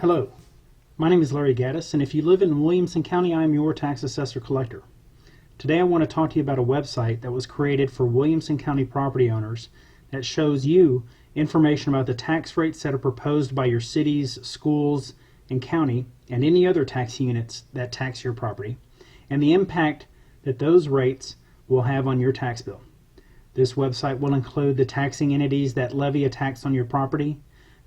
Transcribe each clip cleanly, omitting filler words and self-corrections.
Hello, my name is Larry Gaddis, and if you live in Williamson County, I am your tax assessor collector. Today I want to talk to you about a website that was created for Williamson County property owners that shows you information about the tax rates that are proposed by your cities, schools, and county, and any other tax units that tax your property, and the impact that those rates will have on your tax bill. This website will include the taxing entities that levy a tax on your property,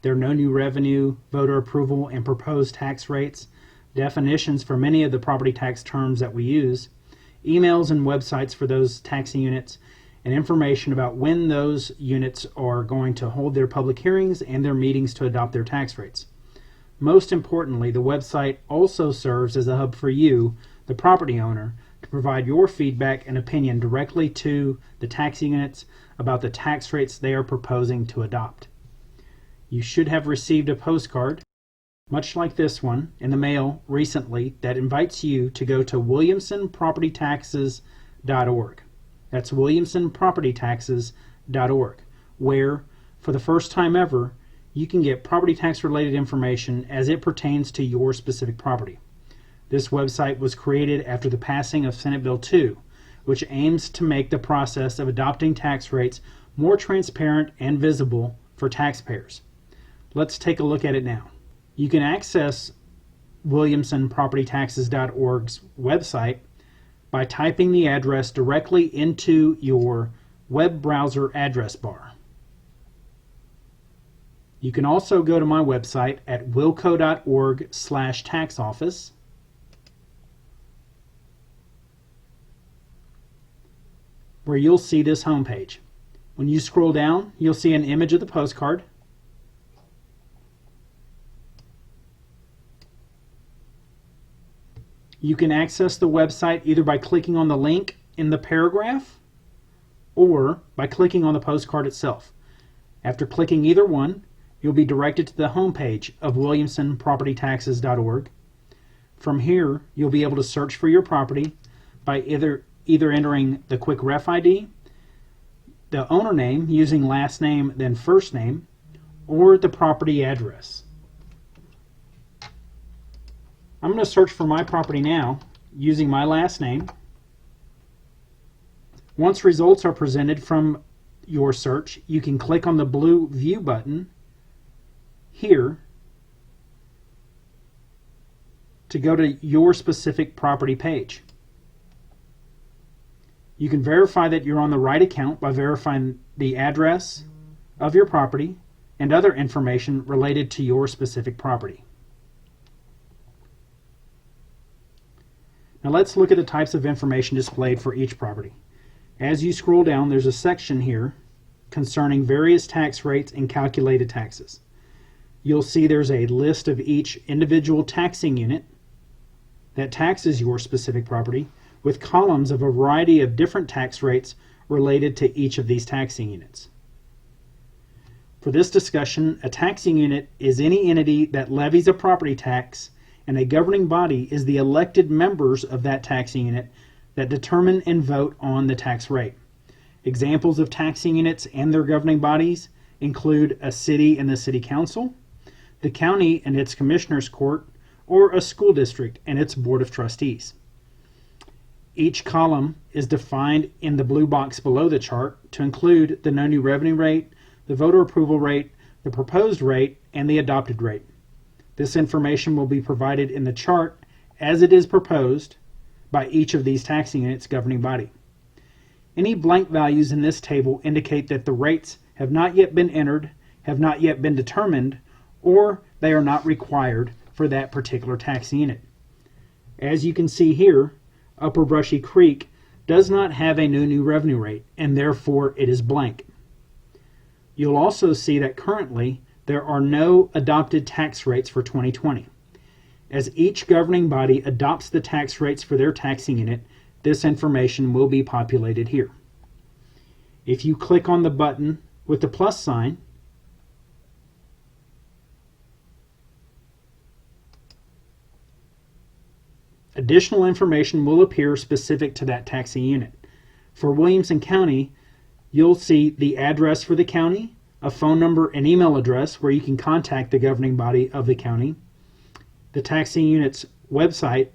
their no new revenue, voter approval, and proposed tax rates, definitions for many of the property tax terms that we use, emails and websites for those taxing units, and information about when those units are going to hold their public hearings and their meetings to adopt their tax rates. Most importantly, the website also serves as a hub for you, the property owner, to provide your feedback and opinion directly to the taxing units about the tax rates they are proposing to adopt. You should have received a postcard, much like this one, in the mail recently that invites you to go to williamsonpropertytaxes.org. That's williamsonpropertytaxes.org, where, for the first time ever, you can get property tax related information as it pertains to your specific property. This website was created after the passing of Senate Bill 2, which aims to make the process of adopting tax rates more transparent and visible for taxpayers. Let's take a look at it now. You can access williamsonpropertytaxes.org's website by typing the address directly into your web browser address bar. You can also go to my website at wilco.org/taxoffice, where you'll see this homepage. When you scroll down, you'll see an image of the postcard. You can access the website either by clicking on the link in the paragraph or by clicking on the postcard itself. After clicking either one, you'll be directed to the homepage of williamsonpropertytaxes.org. From here, you'll be able to search for your property by either entering the quick ref ID, the owner name using last name then first name, or the property address. I'm going to search for my property now using my last name. Once results are presented from your search, you can click on the blue View button here to go to your specific property page. You can verify that you're on the right account by verifying the address of your property and other information related to your specific property. Now let's look at the types of information displayed for each property. As you scroll down, there's a section here concerning various tax rates and calculated taxes. You'll see there's a list of each individual taxing unit that taxes your specific property, with columns of a variety of different tax rates related to each of these taxing units. For this discussion, a taxing unit is any entity that levies a property tax, and a governing body is the elected members of that taxing unit that determine and vote on the tax rate. Examples of taxing units and their governing bodies include a city and the city council, the county and its commissioners court, or a school district and its board of trustees. Each column is defined in the blue box below the chart to include the no new revenue rate, the voter approval rate, the proposed rate, and the adopted rate. This information will be provided in the chart as it is proposed by each of these taxing units' governing body. Any blank values in this table indicate that the rates have not yet been entered, have not yet been determined, or they are not required for that particular taxing unit. As you can see here, Upper Brushy Creek does not have a no new revenue rate, and therefore it is blank. You'll also see that currently there are no adopted tax rates for 2020. As each governing body adopts the tax rates for their taxing unit, this information will be populated here. If you click on the button with the plus sign, additional information will appear specific to that taxing unit. For Williamson County, you'll see the address for the county, a phone number and email address where you can contact the governing body of the county, the taxing unit's website,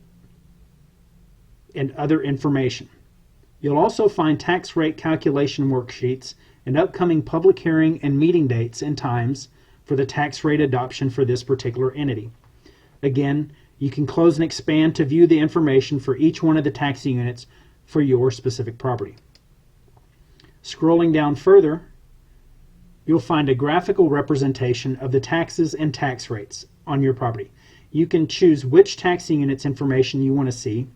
and other information. You'll also find tax rate calculation worksheets and upcoming public hearing and meeting dates and times for the tax rate adoption for this particular entity. Again, you can close and expand to view the information for each one of the taxing units for your specific property. Scrolling down further, you'll find a graphical representation of the taxes and tax rates on your property. You can choose which taxing unit's information you want to see.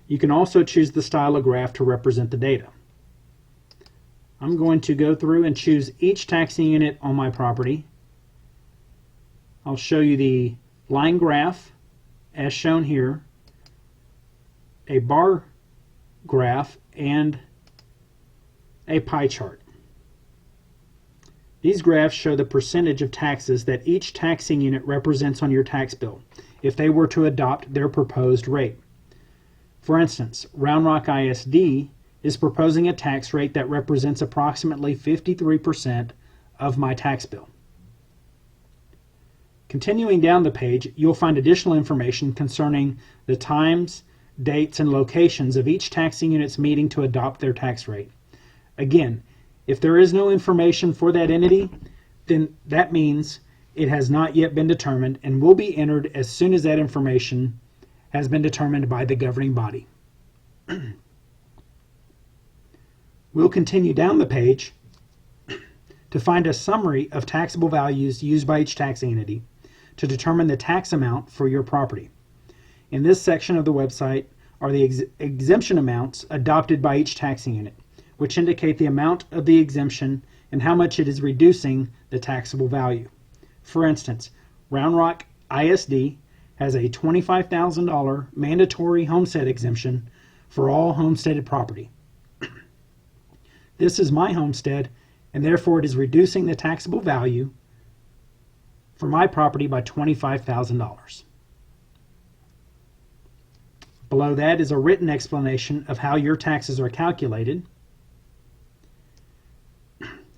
You can also choose the style of graph to represent the data. I'm going to go through and choose each taxing unit on my property. I'll show you the line graph as shown here, a bar graph, and a pie chart. These graphs show the percentage of taxes that each taxing unit represents on your tax bill if they were to adopt their proposed rate. For instance, Round Rock ISD is proposing a tax rate that represents approximately 53% of my tax bill. Continuing down the page, you'll find additional information concerning the times, dates, and locations of each taxing unit's meeting to adopt their tax rate. Again, if there is no information for that entity, then that means it has not yet been determined and will be entered as soon as that information has been determined by the governing body. We'll continue down the page to find a summary of taxable values used by each taxing entity to determine the tax amount for your property. In this section of the website are the exemption amounts adopted by each taxing unit, which indicate the amount of the exemption and how much it is reducing the taxable value. For instance, Round Rock ISD has a $25,000 mandatory homestead exemption for all homesteaded property. This is my homestead, and therefore it is reducing the taxable value for my property by $25,000. Below that is a written explanation of how your taxes are calculated.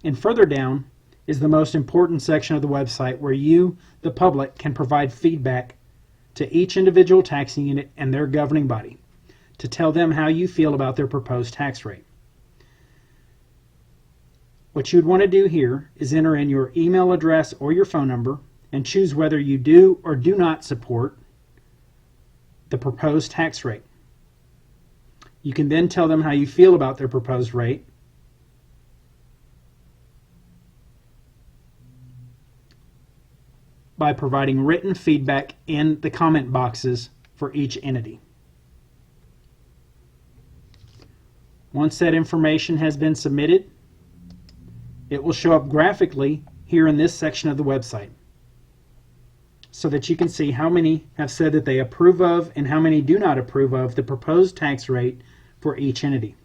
And further down is the most important section of the website where you, the public, can provide feedback to each individual taxing unit and their governing body to tell them how you feel about their proposed tax rate. What you'd want to do here is enter in your email address or your phone number and choose whether you do or do not support the proposed tax rate. You can then tell them how you feel about their proposed rate by providing written feedback in the comment boxes for each entity. Once that information has been submitted, it will show up graphically here in this section of the website so that you can see how many have said that they approve of and how many do not approve of the proposed tax rate for each entity.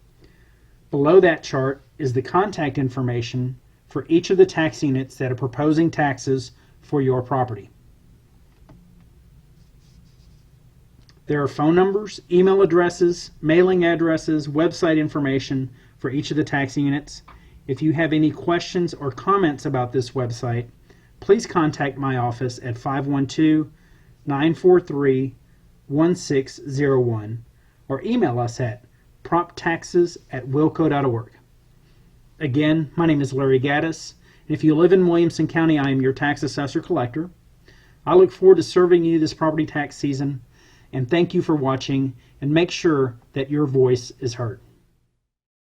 Below that chart is the contact information for each of the tax units that are proposing taxes for your property. There are phone numbers, email addresses, mailing addresses, website information for each of the taxing units. If you have any questions or comments about this website, please contact my office at 512-943-1601 or email us at proptaxes@wilco.org. Again, my name is Larry Gaddis. If you live in Williamson County, I am your tax assessor collector. I look forward to serving you this property tax season, and thank you for watching, and make sure that your voice is heard.